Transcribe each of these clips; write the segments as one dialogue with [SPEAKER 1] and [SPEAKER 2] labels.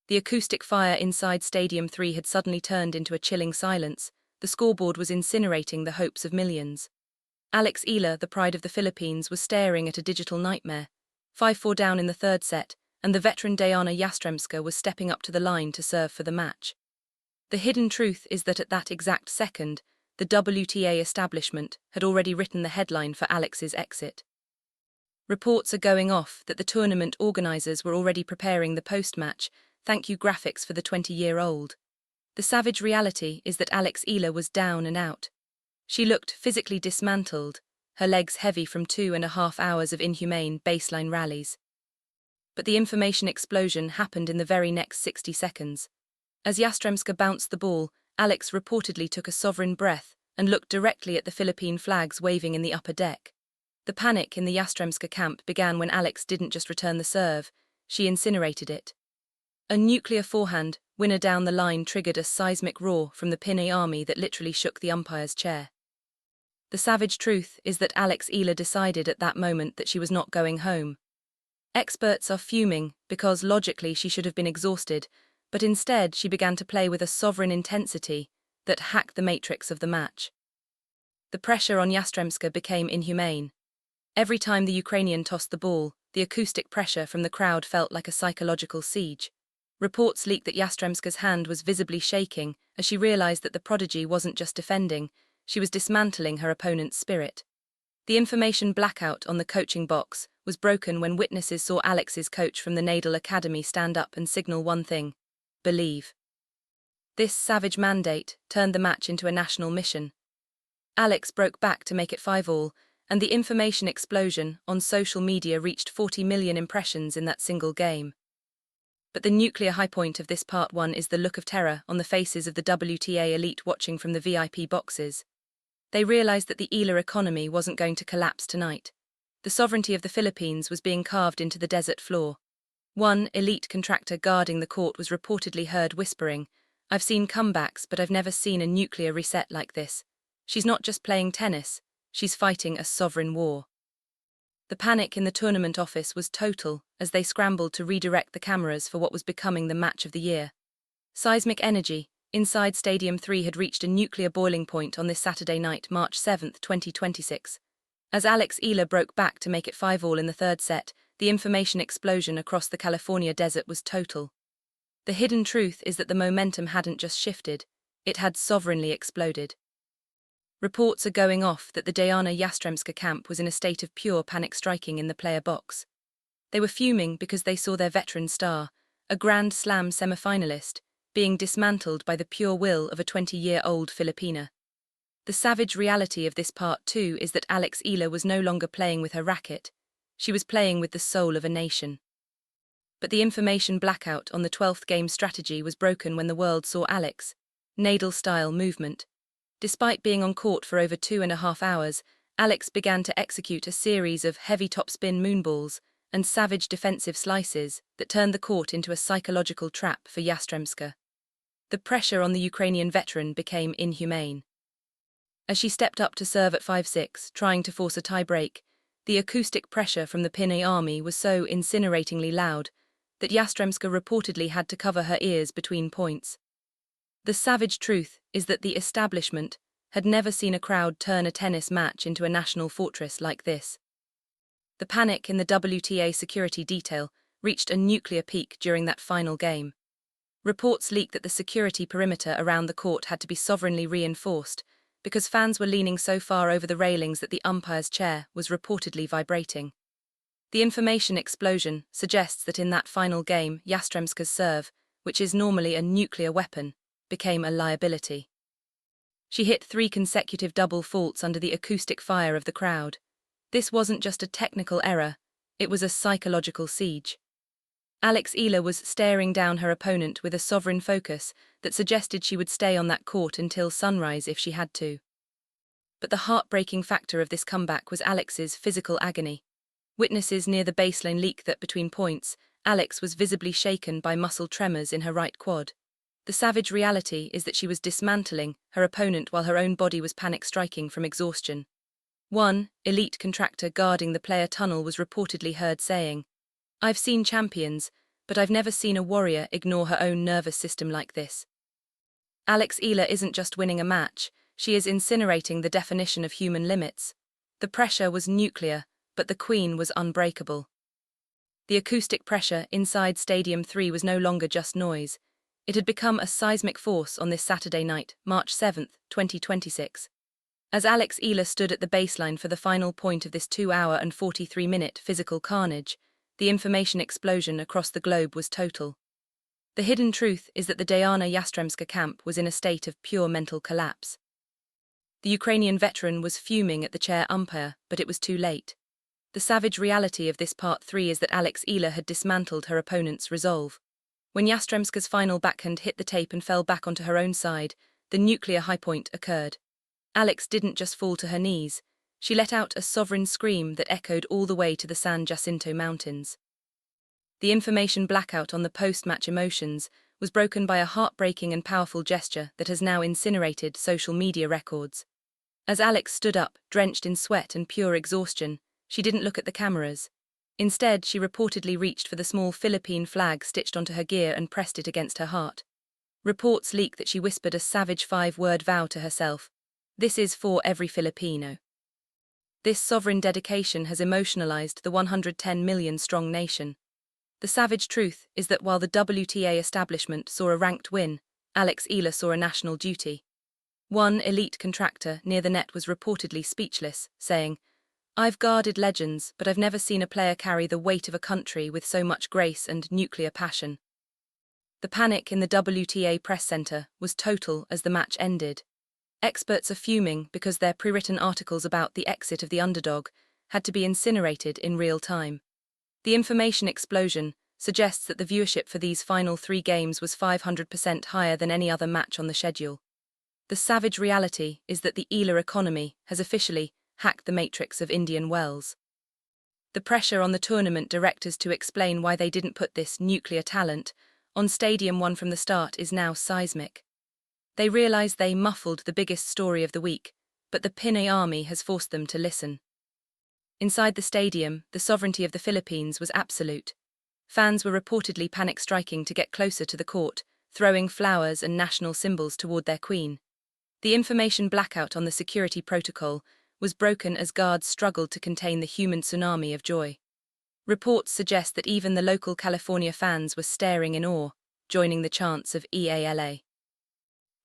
[SPEAKER 1] The acoustic fire inside Stadium 3 had suddenly turned into a chilling silence. The scoreboard was incinerating the hopes of millions. Alex Eala, the pride of the Philippines, was staring at a digital nightmare. 5-4 down in the third set, and the veteran Dayana Yastremska was stepping up to the line to serve for the match. The hidden truth is that at that exact second, the WTA establishment had already written the headline for Alex's exit. Reports are going off that the tournament organisers were already preparing the post-match thank you graphics for the 20-year-old. The savage reality is that Alex Eala was down and out. She looked physically dismantled, her legs heavy from 2.5 hours of inhumane baseline rallies. But the information explosion happened in the very next 60 seconds. As Yastremska bounced the ball, Alex reportedly took a sovereign breath and looked directly at the Philippine flags waving in the upper deck. The panic in the Yastremska camp began when Alex didn't just return the serve, she incinerated it. A nuclear forehand, winner down the line, triggered a seismic roar from the Pinoy army that literally shook the umpire's chair. The savage truth is that Alex Eala decided at that moment that she was not going home. Experts are fuming because logically she should have been exhausted, but instead she began to play with a sovereign intensity that hacked the matrix of the match. The pressure on Yastremska became inhumane. Every time the Ukrainian tossed the ball, the acoustic pressure from the crowd felt like a psychological siege. Reports leaked that Yastremska's hand was visibly shaking as she realized that the prodigy wasn't just defending, she was dismantling her opponent's spirit. The information blackout on the coaching box was broken when witnesses saw Alex's coach from the Nadal Academy stand up and signal one thing: believe. This savage mandate turned the match into a national mission. Alex broke back to make it 5-all, and the information explosion on social media reached 40 million impressions in that single game. But the nuclear high point of this part 1 is the look of terror on the faces of the WTA elite watching from the VIP boxes. They realized that the Eala economy wasn't going to collapse tonight. The sovereignty of the Philippines was being carved into the desert floor. One elite contractor guarding the court was reportedly heard whispering, "I've seen comebacks, but I've never seen a nuclear reset like this. She's not just playing tennis, she's fighting a sovereign war." The panic in the tournament office was total as they scrambled to redirect the cameras for what was becoming the match of the year. Seismic energy inside Stadium 3 had reached a nuclear boiling point on this Saturday night, March 7, 2026. As Alex Eala broke back to make it 5-all in the third set, the information explosion across the California desert was total. The hidden truth is that the momentum hadn't just shifted, it had sovereignly exploded. Reports are going off that the Dayana Yastremska camp was in a state of pure panic striking in the player box. They were fuming because they saw their veteran star, a Grand Slam semi-finalist, being dismantled by the pure will of a 20-year-old Filipina. The savage reality of this part 2 is that Alex Eala was no longer playing with her racket, she was playing with the soul of a nation. But the information blackout on the 12th game strategy was broken when the world saw Alex, Nadal-style movement. Despite being on court for over 2.5 hours, Alex began to execute a series of heavy topspin moonballs and savage defensive slices that turned the court into a psychological trap for Yastremska. The pressure on the Ukrainian veteran became inhumane. As she stepped up to serve at 5-6, trying to force a tie-break, the acoustic pressure from the Pinoy army was so incineratingly loud that Yastremska reportedly had to cover her ears between points. The savage truth is that the establishment had never seen a crowd turn a tennis match into a national fortress like this. The panic in the WTA security detail reached a nuclear peak during that final game. Reports leaked that the security perimeter around the court had to be sovereignly reinforced because fans were leaning so far over the railings that the umpire's chair was reportedly vibrating. The information explosion suggests that in that final game, Yastremska's serve, which is normally a nuclear weapon, became a liability. She hit 3 consecutive double faults under the acoustic fire of the crowd. This wasn't just a technical error, it was a psychological siege. Alex Eala was staring down her opponent with a sovereign focus that suggested she would stay on that court until sunrise if she had to. But the heartbreaking factor of this comeback was Alex's physical agony. Witnesses near the baseline leaked that between points, Alex was visibly shaken by muscle tremors in her right quad. The savage reality is that she was dismantling her opponent while her own body was panic-striking from exhaustion. One elite contractor guarding the player tunnel was reportedly heard saying, "I've seen champions, but I've never seen a warrior ignore her own nervous system like this. Alex Eala isn't just winning a match, she is incinerating the definition of human limits. The pressure was nuclear, but the Queen was unbreakable. The acoustic pressure inside Stadium 3 was no longer just noise. It had become a seismic force on this Saturday night, March 7, 2026. As Alex Eala stood at the baseline for the final point of this 2-hour and 43-minute physical carnage, the information explosion across the globe was total. The hidden truth is that the Dayana Yastremska camp was in a state of pure mental collapse. The Ukrainian veteran was fuming at the chair umpire, but it was too late. The savage reality of this Part 3 is that Alex Eala had dismantled her opponent's resolve. When Yastremska's final backhand hit the tape and fell back onto her own side, the nuclear high point occurred. Alex didn't just fall to her knees, she let out a sovereign scream that echoed all the way to the San Jacinto Mountains. The information blackout on the post-match emotions was broken by a heartbreaking and powerful gesture that has now incinerated social media records. As Alex stood up, drenched in sweat and pure exhaustion, she didn't look at the cameras. Instead, she reportedly reached for the small Philippine flag stitched onto her gear and pressed it against her heart. Reports leak that she whispered a savage 5-word vow to herself. "This is for every Filipino." This sovereign dedication has emotionalized the 110 million-strong nation. The savage truth is that while the WTA establishment saw a ranked win, Alex Eala saw a national duty. One elite contractor near the net was reportedly speechless, saying, "I've guarded legends, but I've never seen a player carry the weight of a country with so much grace and nuclear passion." The panic in the WTA press center was total as the match ended. Experts are fuming because their pre-written articles about the exit of the underdog had to be incinerated in real time. The information explosion suggests that the viewership for these final 3 games was 500% higher than any other match on the schedule. The savage reality is that the Eala economy has officially hacked the matrix of Indian wells. The pressure on the tournament directors to explain why they didn't put this nuclear talent on Stadium 1 from the start is now seismic. They realize they muffled the biggest story of the week, but the Pinoy army has forced them to listen. Inside the stadium, the sovereignty of the Philippines was absolute. Fans were reportedly panic-striking to get closer to the court, throwing flowers and national symbols toward their queen. The information blackout on the security protocol was broken as guards struggled to contain the human tsunami of joy. Reports suggest that even the local California fans were staring in awe, joining the chants of Eala.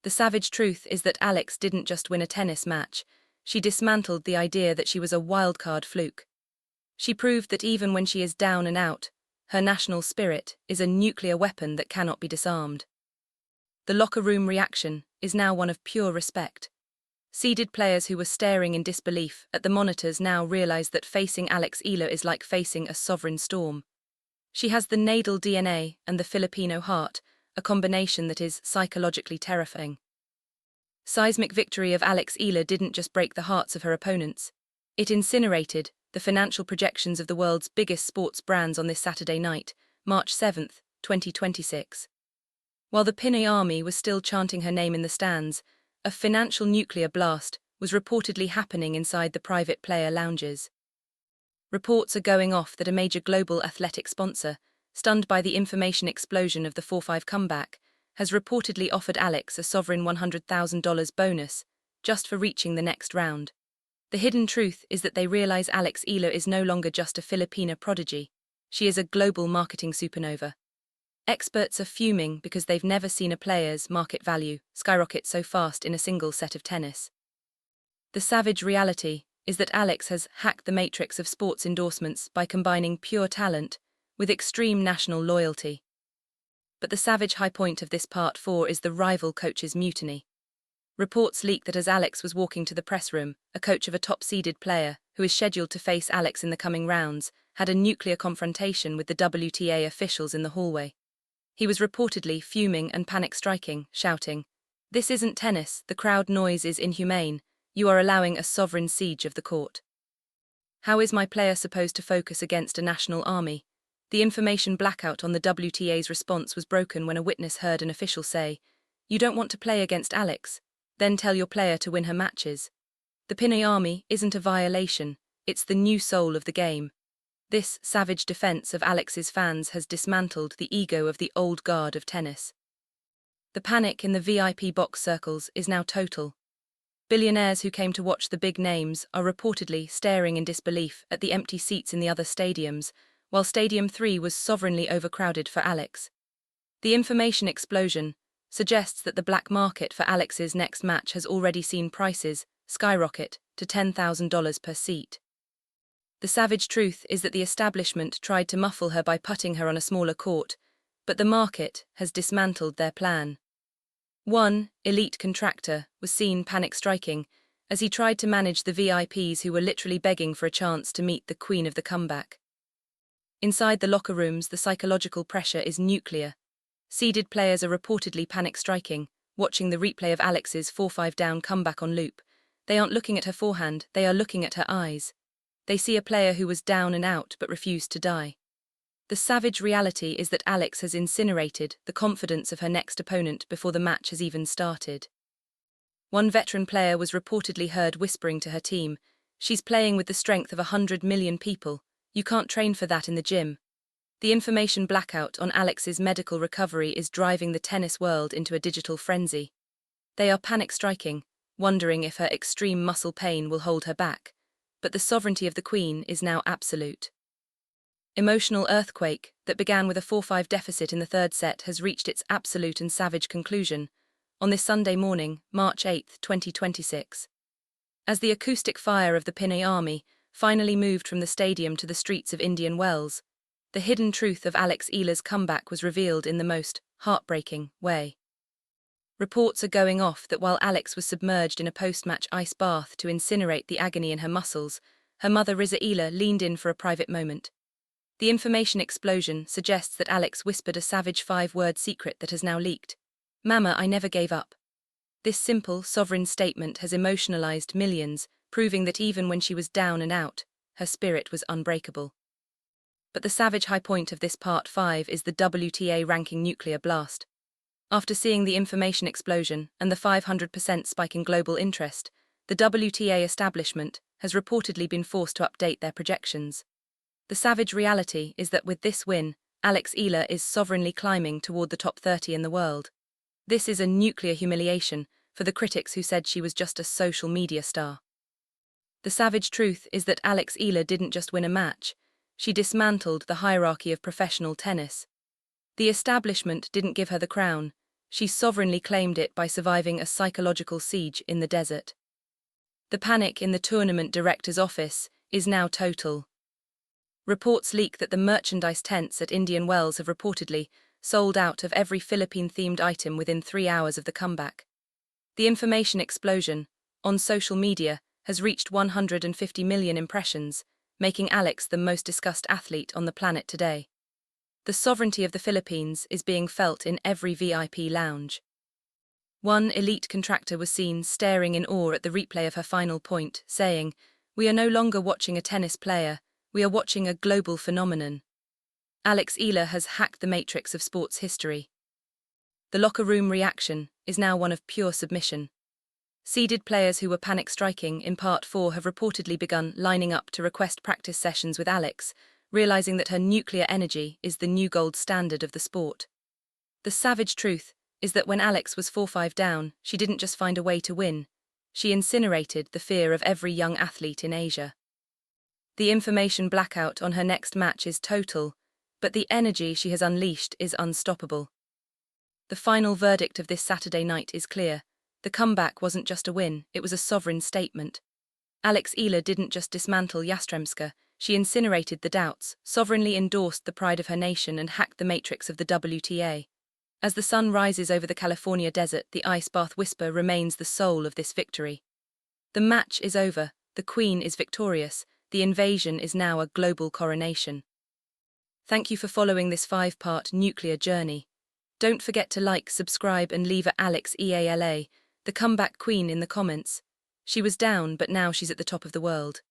[SPEAKER 1] The savage truth is that Alex didn't just win a tennis match, she dismantled the idea that she was a wildcard fluke. She proved that even when she is down and out, her national spirit is a nuclear weapon that cannot be disarmed. The locker room reaction is now one of pure respect. Seeded players who were staring in disbelief at the monitors now realize that facing Alex Eala is like facing a sovereign storm. She has the Nadal DNA and the Filipino heart, a combination that is psychologically terrifying. Seismic victory of Alex Eala didn't just break the hearts of her opponents. It incinerated the financial projections of the world's biggest sports brands on this Saturday night, March 7, 2026. While the Pinoy army was still chanting her name in the stands, a financial nuclear blast was reportedly happening inside the private player lounges. Reports are going off that a major global athletic sponsor, stunned by the information explosion of the 4-5 comeback, has reportedly offered Alex a sovereign $100,000 bonus just for reaching the next round. The hidden truth is that they realize Alex Eala is no longer just a Filipina prodigy, she is a global marketing supernova. Experts are fuming because they've never seen a player's market value skyrocket so fast in a single set of tennis. The savage reality is that Alex has hacked the matrix of sports endorsements by combining pure talent with extreme national loyalty. But the savage high point of this Part 4 is the rival coach's mutiny. Reports leak that as Alex was walking to the press room, a coach of a top-seeded player, who is scheduled to face Alex in the coming rounds, had a nuclear confrontation with the WTA officials in the hallway. He was reportedly fuming and panic-striking, shouting, "This isn't tennis, the crowd noise is inhumane, you are allowing a sovereign siege of the court. How is my player supposed to focus against a national army?" The information blackout on the WTA's response was broken when a witness heard an official say, "You don't want to play against Alex? Then tell your player to win her matches." The Pinoy army isn't a violation, it's the new soul of the game. This savage defense of Alex's fans has dismantled the ego of the old guard of tennis. The panic in the VIP box circles is now total. Billionaires who came to watch the big names are reportedly staring in disbelief at the empty seats in the other stadiums, while Stadium 3 was sovereignly overcrowded for Alex. The information explosion suggests that the black market for Alex's next match has already seen prices skyrocket to $10,000 per seat. The savage truth is that the establishment tried to muffle her by putting her on a smaller court, but the market has dismantled their plan. One elite contractor was seen panic-striking as he tried to manage the VIPs who were literally begging for a chance to meet the queen of the comeback. Inside the locker rooms, the psychological pressure is nuclear. Seeded players are reportedly panic-striking, watching the replay of Alex's 4-5 down comeback on loop. They aren't looking at her forehand, they are looking at her eyes. They see a player who was down and out but refused to die. The savage reality is that Alex has incinerated the confidence of her next opponent before the match has even started. One veteran player was reportedly heard whispering to her team, "She's playing with the strength of 100 million people. You can't train for that in the gym." The information blackout on Alex's medical recovery is driving the tennis world into a digital frenzy. They are panic-striking, wondering if her extreme muscle pain will hold her back, but the sovereignty of the queen is now absolute. Emotional earthquake that began with a 4-5 deficit in the third set has reached its absolute and savage conclusion on this Sunday morning, March 8, 2026. As the acoustic fire of the Pinoy army finally moved from the stadium to the streets of Indian Wells, the hidden truth of Alex Eala's comeback was revealed in the most heartbreaking way. Reports are going off that while Alex was submerged in a post-match ice bath to incinerate the agony in her muscles, her mother Eala leaned in for a private moment. The information explosion suggests that Alex whispered a savage 5-word secret that has now leaked. "Mama, I never gave up." This simple, sovereign statement has emotionalized millions, proving that even when she was down and out, her spirit was unbreakable. But the savage high point of this Part 5 is the WTA ranking nuclear blast. After seeing the information explosion and the 500% spike in global interest, the WTA establishment has reportedly been forced to update their projections. The savage reality is that with this win, Alex Eala is sovereignly climbing toward the top 30 in the world. This is a nuclear humiliation for the critics who said she was just a social media star. The savage truth is that Alex Eala didn't just win a match, she dismantled the hierarchy of professional tennis. The establishment didn't give her the crown, she sovereignly claimed it by surviving a psychological siege in the desert. The panic in the tournament director's office is now total. Reports leak that the merchandise tents at Indian Wells have reportedly sold out of every Philippine-themed item within 3 hours of the comeback. The information explosion on social media has reached 150 million impressions, making Alex the most discussed athlete on the planet today. The sovereignty of the Philippines is being felt in every VIP lounge. One elite contractor was seen staring in awe at the replay of her final point, saying, "We are no longer watching a tennis player, we are watching a global phenomenon." Alex Eala has hacked the matrix of sports history. The locker room reaction is now one of pure submission. Seeded players who were panic-striking in Part 4 have reportedly begun lining up to request practice sessions with Alex, realizing that her nuclear energy is the new gold standard of the sport. The savage truth is that when Alex was 4-5 down, she didn't just find a way to win, she incinerated the fear of every young athlete in Asia. The information blackout on her next match is total, but the energy she has unleashed is unstoppable. The final verdict of this Saturday night is clear. The comeback wasn't just a win, it was a sovereign statement. Alex Eala didn't just dismantle Yastremska, she incinerated the doubts, sovereignly endorsed the pride of her nation and hacked the matrix of the WTA. As the sun rises over the California desert, the ice bath whisper remains the soul of this victory. The match is over, the queen is victorious, the invasion is now a global coronation. Thank you for following this 5-part nuclear journey. Don't forget to like, subscribe and leave a Alex Eala, the comeback queen in the comments. She was down, but now she's at the top of the world.